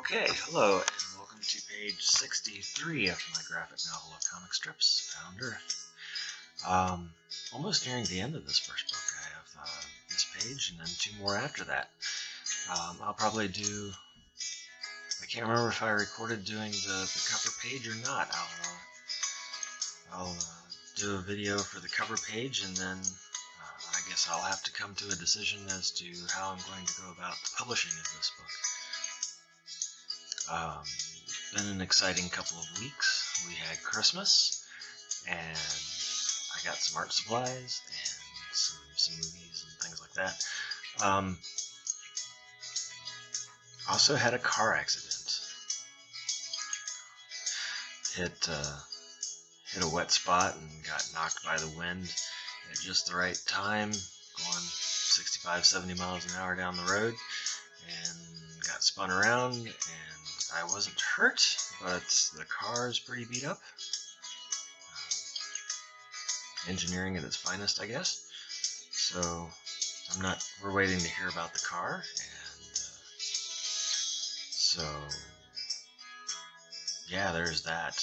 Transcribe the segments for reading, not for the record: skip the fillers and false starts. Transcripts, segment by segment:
Okay, hello, and welcome to page 63 of my graphic novel of comic strips, Found Earth. Almost nearing the end of this first book. I have this page and then two more after that. I'll probably do... I can't remember if I recorded doing the cover page or not. I'll do a video for the cover page, and then I guess I'll have to come to a decision as to how I'm going to go about the publishing of this book. Been an exciting couple of weeks. We had Christmas, and I got some art supplies and some movies and things like that. Also had a car accident. Hit a wet spot and got knocked by the wind at just the right time, going 65-70 miles an hour down the road, and got spun around, and I wasn't hurt, but the car is pretty beat up. Engineering at its finest, I guess. So we're waiting to hear about the car, and so yeah, there's that.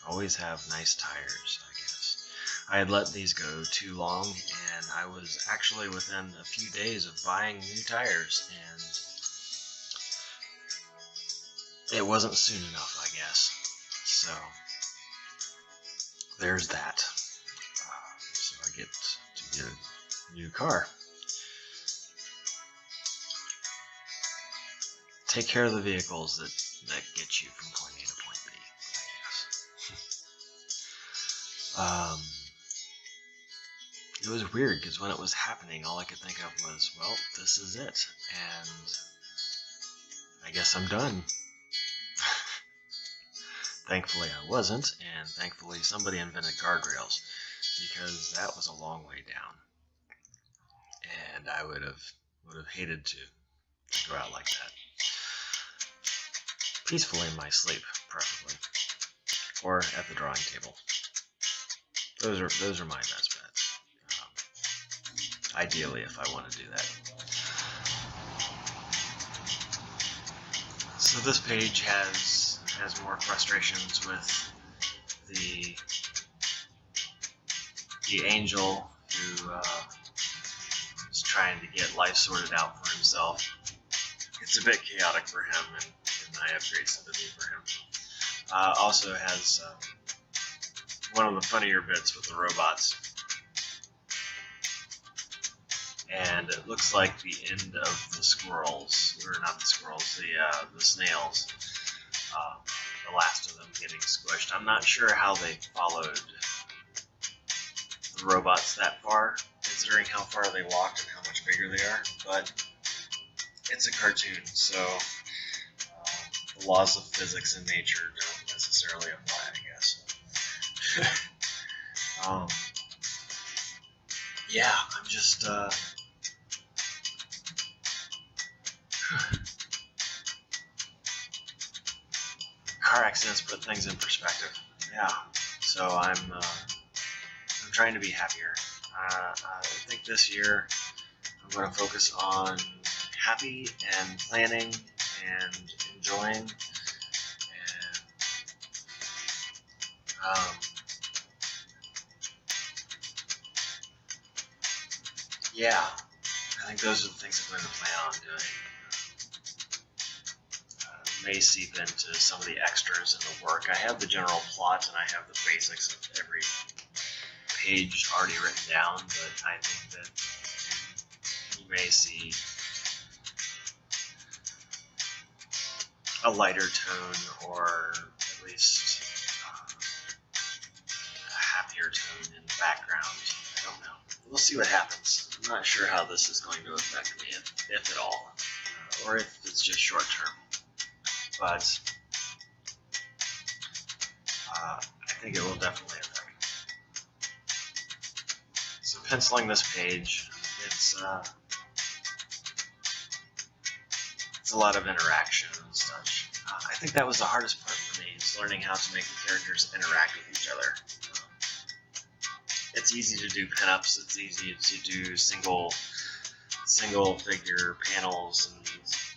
Always have nice tires, I guess. I had let these go too long, and I was actually within a few days of buying new tires, and it wasn't soon enough, I guess. So there's that. So I get to get a new car. Take care of the vehicles that get you from point A to point B, I guess. It was weird because when it was happening, all I could think of was, well, this is it, and I guess I'm done. Thankfully I wasn't, and thankfully somebody invented guardrails, because that was a long way down, and I would have hated to go out like that. Peacefully in my sleep, preferably, or at the drawing table. Those are my best bets. Ideally, if I want to do that. So this page has more frustrations with the angel who is trying to get life sorted out for himself. It's a bit chaotic for him, and I have great sympathy for him. Also has one of the funnier bits with the robots, and it looks like the end of the squirrels, or not the squirrels, the snails. The last of them getting squished. I'm not sure how they followed the robots that far, considering how far they walked and how much bigger they are, but it's a cartoon, so the laws of physics and nature don't necessarily apply, I guess. Yeah, I'm just car accidents put things in perspective. Yeah, so I'm trying to be happier. I think this year I'm going to focus on happy and planning and enjoying, and yeah, I think those are the things I'm going to plan on doing. May seep into some of the extras in the work. I have the general plot and I have the basics of every page already written down, but I think that you may see a lighter tone, or at least a happier tone in the background. I don't know. We'll see what happens. I'm not sure how this is going to affect me, if at all, or if it's just short term. But I think it will definitely affect me. So penciling this page, it's a lot of interaction and such. I think that was the hardest part for me, is learning how to make the characters interact with each other. It's easy to do pinups. It's easy to do single figure panels and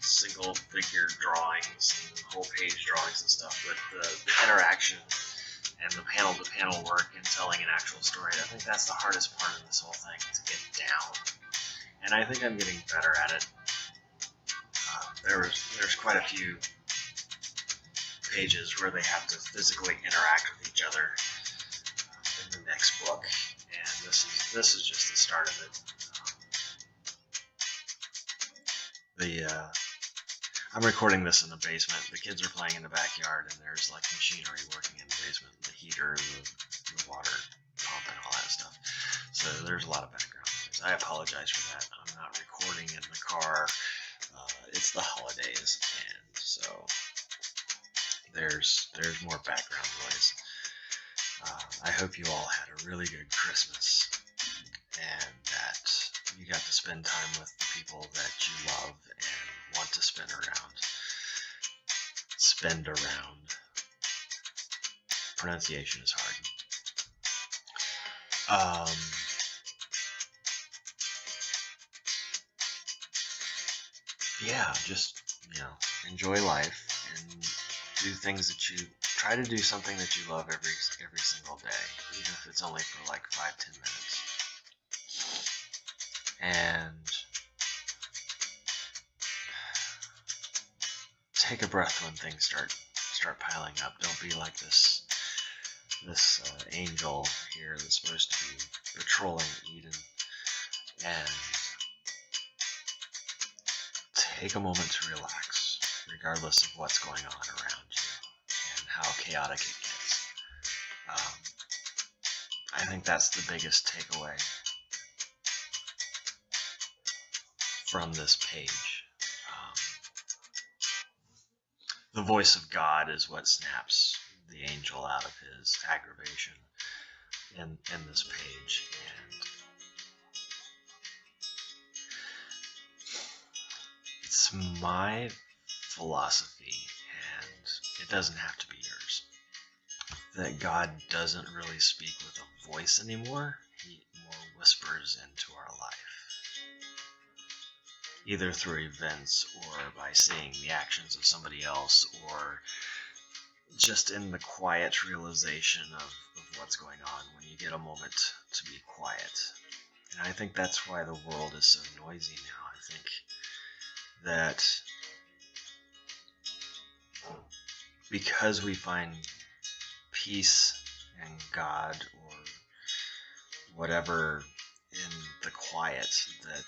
single figure drawings and whole page drawings and stuff, but the interaction and the panel-to-panel work and telling an actual story, I think that's the hardest part of this whole thing, to get down. And I think I'm getting better at it. There's quite a few pages where they have to physically interact with each other in the next book, and this is just the start of it. I'm recording this in the basement. The kids are playing in the backyard, and there's like machinery working in the basement, the heater, the water pump, and all that stuff. So there's a lot of background noise. I apologize for that. I'm not recording in the car. It's the holidays, and so there's more background noise. I hope you all had a really good Christmas, and that you got to spend time with the people that you love and want to spend around. Pronunciation is hard. Yeah, just, enjoy life and do things that you try to do something that you love every single day, even if it's only for like 5-10 minutes. And take a breath when things start piling up. Don't be like this angel here that's supposed to be patrolling Eden. And take a moment to relax, regardless of what's going on around you and how chaotic it gets. I think that's the biggest takeaway from this page. The voice of God is what snaps the angel out of his aggravation in this page. And it's my philosophy, and it doesn't have to be yours, that God doesn't really speak with a voice anymore. He more whispers into our life, either through events or by seeing the actions of somebody else, or just in the quiet realization of what's going on when you get a moment to be quiet. And I think that's why the world is so noisy now. I think that because we find peace and God or whatever in the quiet, that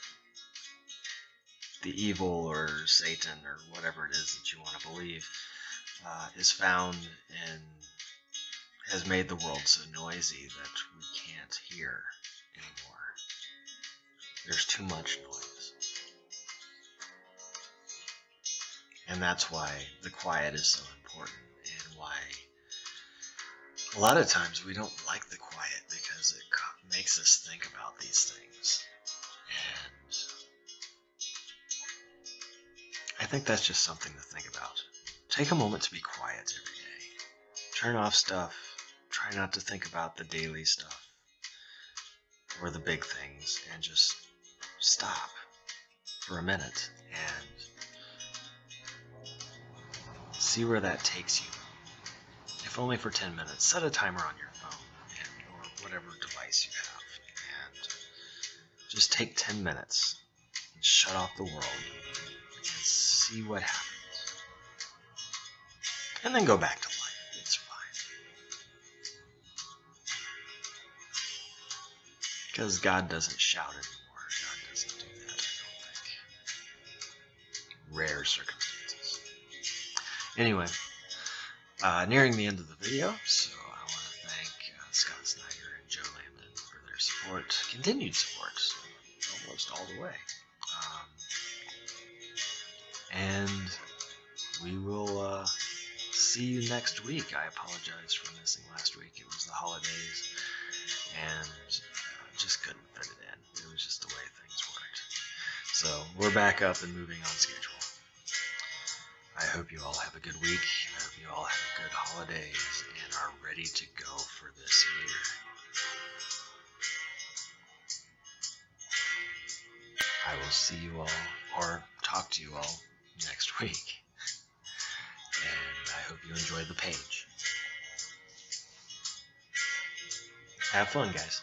the evil or Satan or whatever it is that you want to believe is found and has made the world so noisy that we can't hear anymore. There's too much noise. And that's why the quiet is so important, and why a lot of times we don't like the quiet, because it makes us think about these things. And I think that's just something to think about. Take a moment to be quiet every day. Turn off stuff. Try not to think about the daily stuff or the big things, and just stop for a minute and see where that takes you. If only for 10 minutes. Set a timer on your phone or whatever device you have, and just take 10 minutes and shut off the world and see what happens. And then go back to life. It's fine. Because God doesn't shout anymore. God doesn't do that, I don't think. Rare circumstances. Anyway, nearing the end of the video, so I want to thank Scott Snyder and Joe Lambden for their support, continued support, almost all the way. And we will see you next week. I apologize for missing last week. It was the holidays, and I just couldn't fit it in. It was just the way things worked. So we're back up and moving on schedule. I hope you all have a good week. I hope you all have a good holidays and are ready to go for this year. I will see you all, or talk to you all, next week. And I hope you enjoyed the page. Have fun, guys.